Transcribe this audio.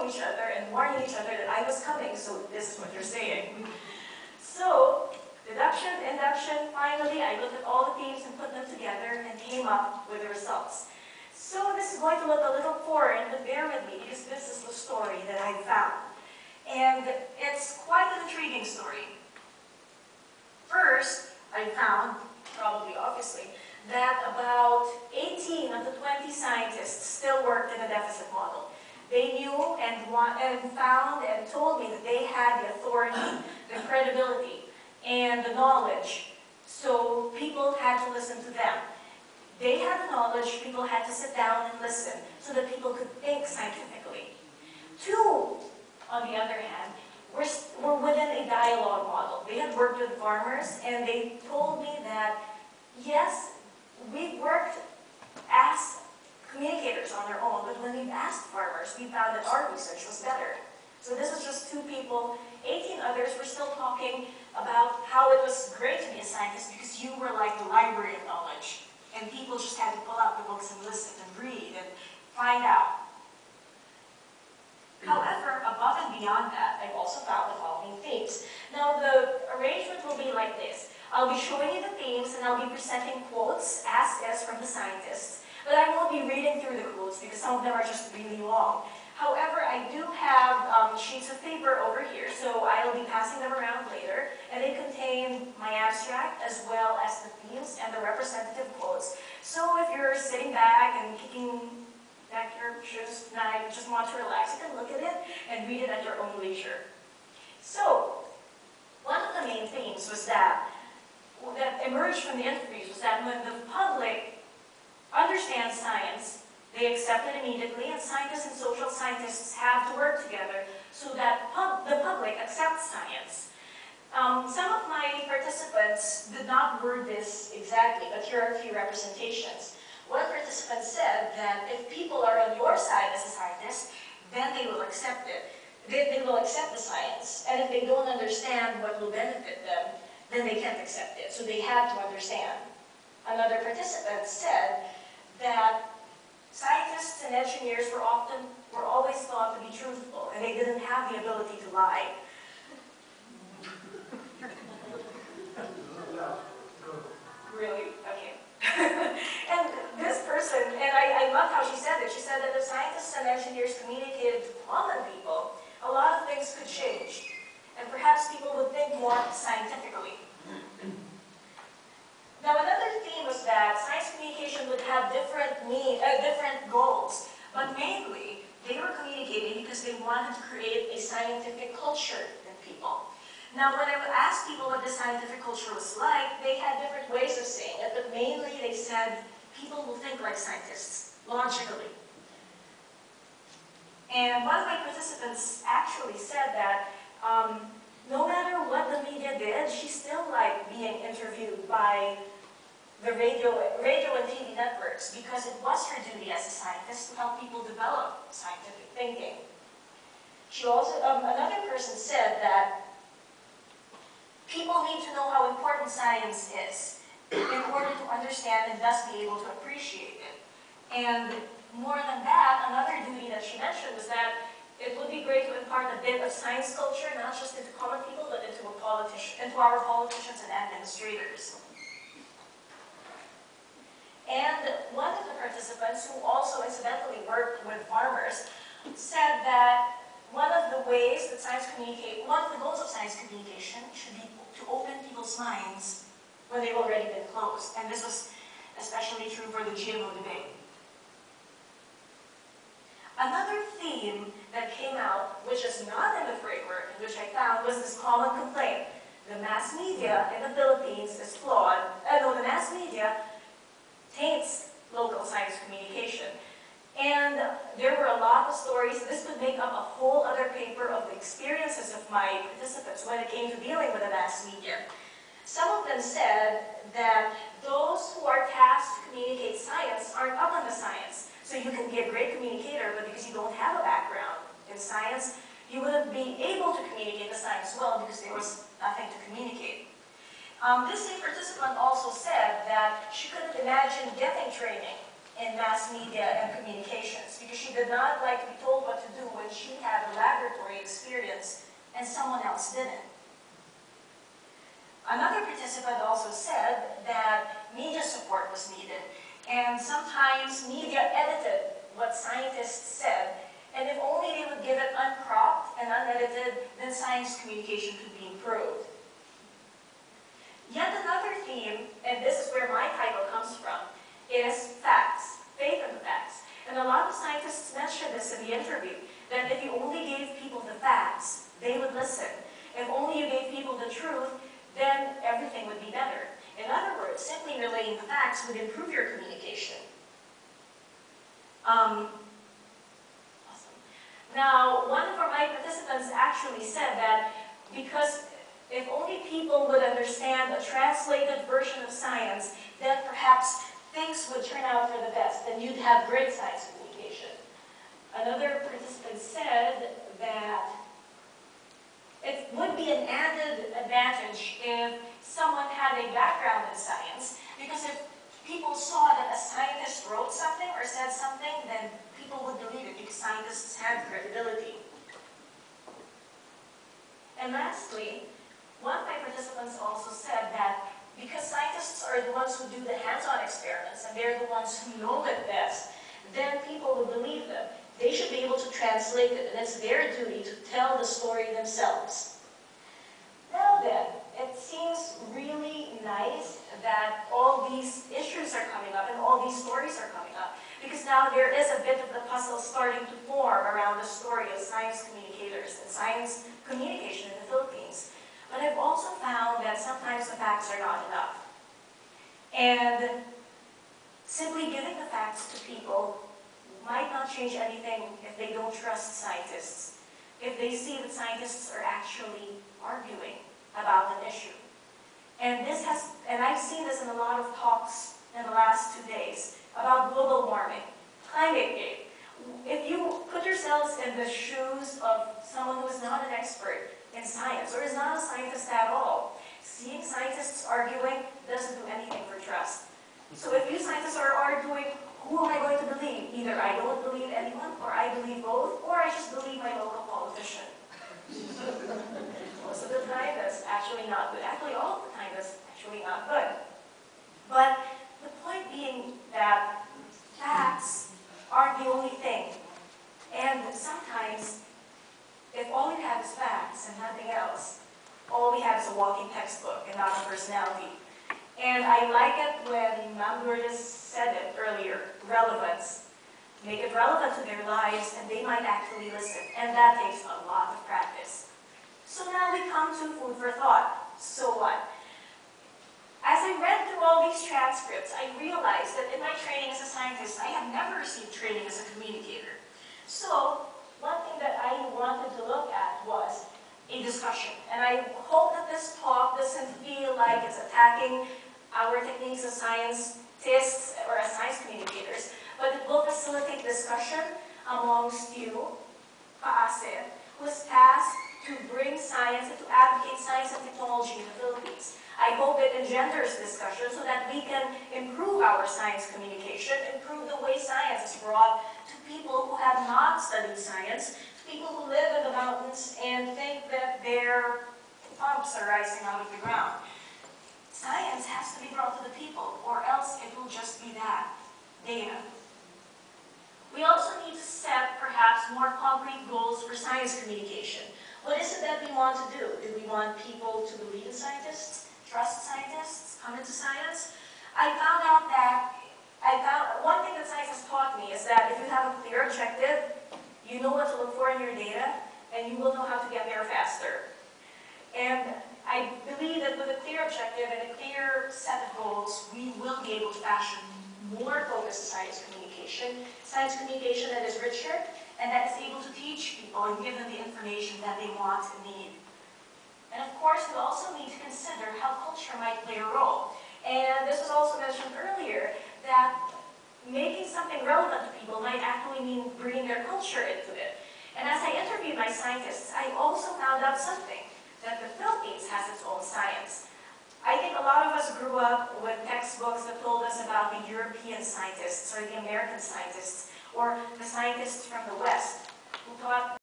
calling each other and warning each other that I was coming, so this is what you're saying. So, deduction, induction, finally I looked at all the themes and put them together and came up with the results. So this is going to look a little foreign, but bear with me because this is the story that I found. And it's quite an intriguing story. First, I found, probably obviously, that about 18 of the 20 scientists still worked in a deficit model. They knew and found and told me that they had the authority, the credibility, and the knowledge. So people had to listen to them. They had the knowledge, people had to sit down and listen so that people could think scientifically. Two, on the other hand, were within a dialogue model. They had worked with farmers and they told me that, yes, we've worked as communicators on our own, but when we've asked farmers, we found that our research was better. So this was just 2 people. 18 others were still talking about how it was great to be a scientist because you were like the library of knowledge. And people just had to pull out the books and listen and read and find out. However, above and beyond that, I've also found the following themes. Now, the arrangement will be like this. I'll be showing you the themes and I'll be presenting quotes as is from the scientists. But I won't be reading through the quotes because some of them are just really long. However, I do have sheets of paper over here, so I'll be passing them around later. And they contain my abstract as well as the themes and the representative quotes. So if you're sitting back and kicking back your shoes and you just want to relax, you can look at it and read it at your own leisure. So, one of the main themes was that emerged from the interviews was that when the public understands science, they accept it immediately, and scientists and social scientists have to work together so that the public accepts science. Some of my participants did not word this exactly, but here are a few representations. One participant said that if people are on your side as a scientist, then they will accept it. They will accept the science, and if they don't understand what will benefit them, then they can't accept it, so they have to understand. Another participant said that scientists and engineers were always thought to be truthful, and they didn't have the ability to lie. Really? Okay. And this person, and I love how she said it, she said that if scientists and engineers communicated to common people, a lot of things could change, and perhaps people would think more scientifically. Now, another theme was that science communication would have different goals, but mainly they were communicating because they wanted to create a scientific culture in people. Now, when I would ask people what the scientific culture was like, they had different ways of saying it, but mainly they said people will think like scientists, logically. And one of my participants actually said that no matter what the media did, she still liked being interviewed by the radio and TV networks because it was her duty as a scientist to help people develop scientific thinking. She also, another person said that people need to know how important science is in order to understand and thus be able to appreciate it. And more than that, another duty that she mentioned was that it would be great to impart a bit of science culture, not just into common people, but into our politicians and administrators. And one of the participants, who also incidentally worked with farmers, said that one of the goals of science communication should be to open people's minds when they've already been closed. And this was especially true for the GMO debate. Another theme that came out, which is not in the framework, and which I found, was this common complaint. The mass media in the Philippines is flawed. The mass media taints local science communication. And there were a lot of stories. This could make up a whole other paper of the experiences of my participants when it came to dealing with the mass media. Some of them said that those who are tasked to communicate science aren't up on the science. So you can be a great communicator, but because you don't have a background in science, you wouldn't be able to communicate the science well because there was nothing to communicate. This same participant also said that she couldn't imagine getting training in mass media and communications because she did not like to be told what to do when she had experience and someone else didn't. Another participant also said that media support was needed, and sometimes media edited what scientists said, and if only they would give it uncropped and unedited, then science communication could be improved. Yet another theme, and this is where my title comes from, is facts, faith in the facts. And a lot of scientists mentioned this in the interview, that if you only gave people the facts, they would listen. If only you gave people the truth, then everything would be better. In other words, simply relaying the facts would improve your communication. Awesome. Now, one of my participants actually said that because if only people would understand a translated version of science, then perhaps things would turn out for the best, then you'd have great science communication. Another participant said that it would be an added advantage if someone had a background in science, because if people saw that a scientist wrote something or said something, then people would believe it because scientists had credibility. And lastly, one of my participants also said that because scientists are the ones who do the hands-on experiments and they're the ones who know it best, then people will believe them. They should be able to translate it, and it's their duty to tell the story themselves. Now then, it seems really nice that all these issues are coming up and all these stories are coming up, because now there is a bit of the puzzle starting to form around the story of science communicators and science communication in the Philippines. But I've also found that sometimes the facts are not enough. And simply giving the facts to people might not change anything if they don't trust scientists, if they see that scientists are actually arguing about an issue. And I've seen this in a lot of talks in the last 2 days about global warming, climate change. If you put yourselves in the shoes of someone who is not an expert in science, or is not a scientist at all, seeing scientists arguing doesn't do anything for trust. So if you scientists are arguing, who am I going to believe? Either I don't believe anyone, or I believe both, or I just believe my local politician. Most of the time, that's actually not good. Actually, all of the time, that's actually not good. But the point being that facts aren't the only thing. And sometimes, if all you have is facts and nothing else, all we have is a walking textbook and not a personality. And I like it when Ma'am Lourdes said it earlier, relevance. Make it relevant to their lives and they might actually listen. And that takes a lot of practice. So now we come to food for thought. So what? As I read through all these transcripts, I realized that in my training as a scientist, I have never received training as a communicator. So one thing that I wanted to look at was a discussion. And I hope that this talk doesn't feel like it's attacking our techniques as scientists or as science communicators, but it will facilitate discussion amongst you, Paase, who is tasked to bring science and to advocate science and technology in the Philippines. I hope it engenders discussion so that we can improve our science communication, improve the way science is brought to people who have not studied science, people who live in the mountains and think that their pumps are rising out of the ground. Science has to be brought to the people, or else it will just be that, data. We also need to set perhaps more concrete goals for science communication. What is it that we want to do? Do we want people to believe in scientists, trust scientists, come into science? I found out one thing that science has taught me is that if you have a clear objective, you know what to look for in your data, and you will know how to get there faster. And I believe that with a clear objective and a clear set of goals, we will be able to fashion more focused science communication that is richer, and that is able to teach people and give them the information that they want and need. And of course, we also need to consider how culture might play a role. And this was also mentioned earlier, that making something relevant to people might actually mean bringing their culture into it. And as I interviewed my scientists, I also found out something, that the Philippines has its own science. I think a lot of us grew up with textbooks that told us about the European scientists or the American scientists or the scientists from the West who taught